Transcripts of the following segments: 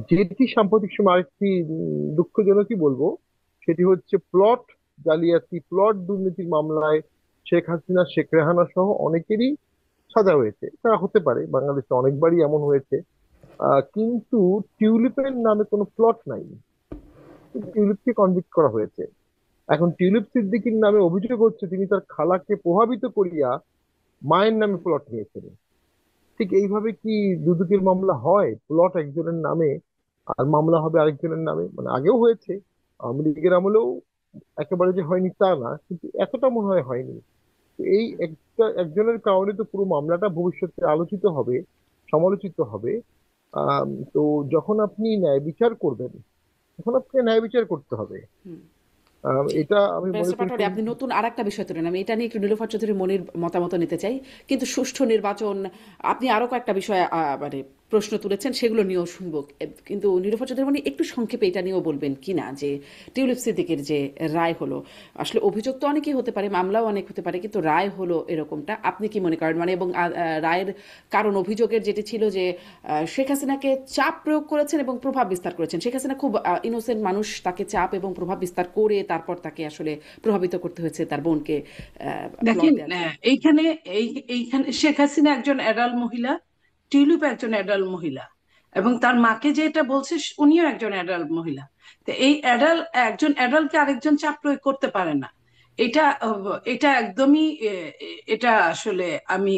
যেটি সাম্প্রতিক সময় আরেকটি দুঃখজনকই বলবো, সেটি হচ্ছে প্লট জালিয়াতি, প্লট দুর্নীতির মামলায় শেখ হাসিনা, শেখ রেহানা সহ অনেকেরই সাজা হয়েছে। তা হতে পারে, বাংলাদেশে অনেকবারই এমন হয়েছে। কিন্তু টিউলিপের নামে কোনো প্লট নাই, টিউলিপকে কনভিক্ট করা হয়েছে। এখন টিউলিপ সিদ্দিকীর নামে অভিযোগ হচ্ছে তিনি তার খালাকে প্রভাবিত করিয়া মায়ের নামে প্লট নিয়েছেন। ঠিক এইভাবে কি দুদকের মামলা হয়? প্লট একজনের নামে আর মামলা হবে আরেকজনের নামে। মানে আগেও হয়েছে, আওয়ামী লীগের আমলেও একেবারে যে হয়নি তা না, কিন্তু এতটা মনে হয় হয়নি। তো এই একটা একজনের কারণে তো পুরো মামলাটা ভবিষ্যতে আলোচিত হবে, সমালোচিত হবে। তো যখন আপনি ন্যায় বিচার করবেন, তখন আপনাকে ন্যায় বিচার করতে হবে। জি। এটা আমি মনে ব্যারিস্টার করি পাটোয়ারি, খুব। আপনি নতুন আরেকটা বিষয় তুলেন, আমি এটা নিয়ে একটু নীলোফার চৌধুরী মনির মতামত নিতে চাই। কিন্তু সুষ্ঠু নির্বাচন, আপনি আরো কয়েকটা বিষয় মানে প্রশ্ন তুলেছেন, সেগুলো নিয়েও শুনবো। কিন্তু নীলোফার চৌধুরী মনি একটু সংক্ষেপে এটা নিয়েও বলবেন কিনা যে টিউলিপ সিদ্দিকের যে রায় হলো, আসলে অভিযোগ তো অনেকই হতে পারে, মামলাও অনেক হতে পারে, কিন্তু রায় হলো এরকমটা আপনি কি মনে করেন? মানে এবং রায়ের কারণ অভিযোগের যেটি ছিল যে শেখ হাসিনাকে চাপ প্রয়োগ করেছেন এবং প্রভাব বিস্তার করেছেন। শেখ হাসিনা খুব ইনোসেন্ট মানুষ, তাকে চাপ এবং প্রভাব বিস্তার করে তারপর তাকে আসলে প্রভাবিত করতে হয়েছে তার বোনকে প্লট দেখেন, দেওয়ার জন্য। এইখানে এইখানে শেখ হাসিনা একজন অ্যাডাল্ট মহিলা, টিউলিপ একজন অ্যাডাল্ট মহিলা, এবং তার মাকে যেটা বলছে উনিও একজন অ্যাডাল্ট মহিলা। তো এই একজন অ্যাডাল্টকে আরেকজন চাপ প্রয়োগ করতে পারে না। এটা এটা একদমই এটা আসলে আমি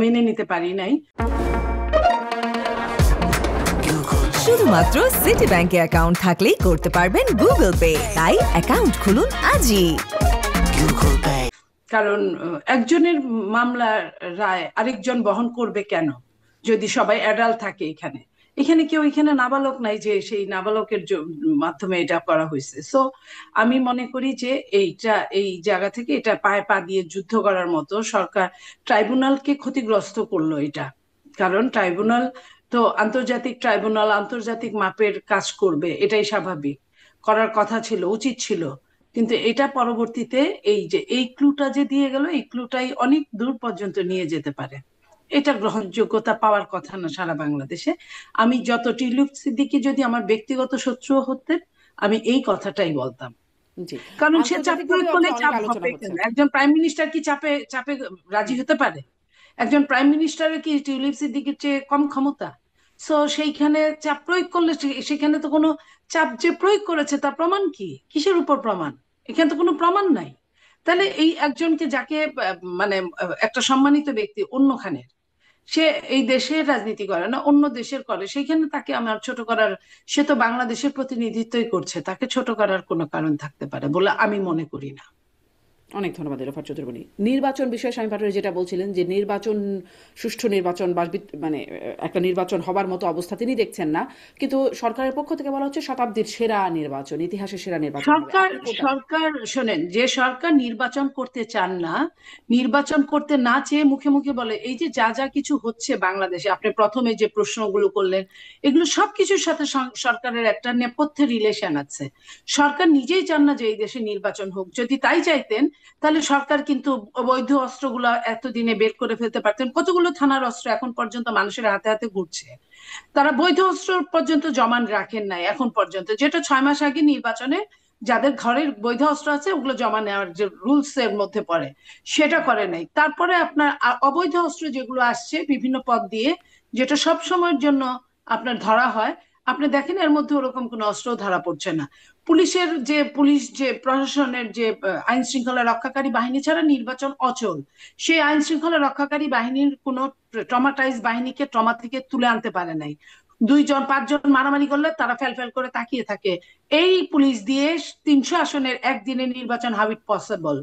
মেনে নিতে পারি নাই। শুধুমাত্র সিটি ব্যাংকে অ্যাকাউন্ট থাকলেই করতে পারবেন গুগল পে, তাই অ্যাকাউন্ট খুলুন আজই। কারণ একজনের মামলার রায় আরেকজন বহন করবে কেন, যদি সবাই অ্যাডাল্ট থাকে? এখানে এখানে কেউ এখানে নাবালক নাই যে সেই নাবালকের মাধ্যমে এটা করা হয়েছে। সো আমি মনে করি যে এই জায়গা থেকে এটা পায়ে পা দিয়ে যুদ্ধ করার মতো সরকার ট্রাইব্যুনালকে ক্ষতিগ্রস্ত করলো এটা। কারণ ট্রাইব্যুনাল তো আন্তর্জাতিক ট্রাইব্যুনাল, আন্তর্জাতিক মাপের কাজ করবে, এটাই স্বাভাবিক, করার কথা ছিল, উচিত ছিল। কিন্তু এটা পরবর্তীতে এই যে এই ক্লুটা যে দিয়ে গেল, এই ক্লুটাই অনেক দূর পর্যন্ত নিয়ে যেতে পারে। এটা গ্রহণযোগ্যতা পাওয়ার কথা না সারা বাংলাদেশে। আমি যত টিউলিপ সিদ্দিকী যদি আমার ব্যক্তিগত শত্রু হতেন, আমি এই কথাটাই বলতাম। জি। কারণ সে চাপ আন্তর্জাতিকভাবে প্রয়োগ তো করলে অনেক চাপ আলোচনা হবে হচ্ছে। কেন? একজন প্রাইম মিনিস্টার কি চাপে চাপে রাজি হতে পারে? একজন প্রাইম মিনিস্টারের কি টিউলিপ সিদ্দিকীর চেয়ে কম ক্ষমতা? সো সেইখানে চাপ প্রয়োগ করলে সেখানে তো কোনো চাপ যে প্রয়োগ করেছে তার প্রমাণ কি? কিসের উপর প্রমাণ? এখানে তো কোনো প্রমাণ নাই। তাহলে এই একজনকে যাকে মানে একটা সম্মানিত ব্যক্তি অন্যখানে, সে এই দেশের রাজনীতি করে না, অন্য দেশের করে, সেইখানে তাকে আমার ছোট করার, সে তো বাংলাদেশের প্রতিনিধিত্বই করছে, তাকে ছোট করার কোনো কারণ থাকতে পারে বলে আমি মনে করি না। অনেক ধন্যবাদ রফাত চৌধুরী। নির্বাচন বিষয়ে স্বামী পাটোয়ারি যেটা বলছিলেন যে নির্বাচন, সুষ্ঠু নির্বাচন বা মানে একটা নির্বাচন হবার মতো অবস্থা তিনি দেখছেন না, কিন্তু সরকারের পক্ষ থেকে বলা হচ্ছে শতাব্দীর সেরা নির্বাচন, ইতিহাসের সেরা নির্বাচন হবে। সরকার আপনি কোনটা? সরকার শোনেন, যে সরকার নির্বাচন করতে চান না, নির্বাচন করতে না চেয়ে মুখে মুখে বলে, এই যে যা যা কিছু হচ্ছে বাংলাদেশে, আপনি প্রথমে যে প্রশ্নগুলো করলেন, এগুলো সবকিছুর সাথে সরকারের একটা নেপথ্যে রিলেশন আছে। সরকার নিজেই চান না যে এই দেশে নির্বাচন হোক। যদি তাই চাইতেন, তাহলে সরকার কিন্তু অবৈধ অস্ত্রগুলো এতদিনে বের করে ফেলতে পারতেন। কতগুলো থানার অস্ত্র এখন পর্যন্ত মানুষের হাতে হাতে ঘুরছে, তারা বৈধ অস্ত্র পর্যন্ত জমা রাখেন নাই এখন পর্যন্ত, যেটা 6 মাস আগে নির্বাচনে যাদের ঘরের বৈধ অস্ত্র আছে ওগুলো জমা নেওয়ার যে রুলস এর মধ্যে পড়ে, সেটা করে নাই। তারপরে আপনার অবৈধ অস্ত্র যেগুলো আসছে বিভিন্ন পথ দিয়ে, যেটা সব সময়ের জন্য আপনার ধরা হয়, আপনি দেখেন এর মধ্যে ওরকম কোনো অস্ত্র ধরা পড়ছে না। পুলিশ যে প্রশাসনের যে আইন শৃঙ্খলা রক্ষাকারী বাহিনী ছাড়া নির্বাচন অচল। সেই আইন শৃঙ্খলা রক্ষাকারী বাহিনীর কোনো ট্রমাটাইজ বাহিনীকে ট্রমা থেকে তুলে আনতে পারে নাই। 2 জন 5 জন মারামারি করলে তারা ফেল ফেল করে তাকিয়ে থাকে। এই পুলিশ দিয়ে 300 আসনের একদিনের নির্বাচন, হাউ ইট পসিবল?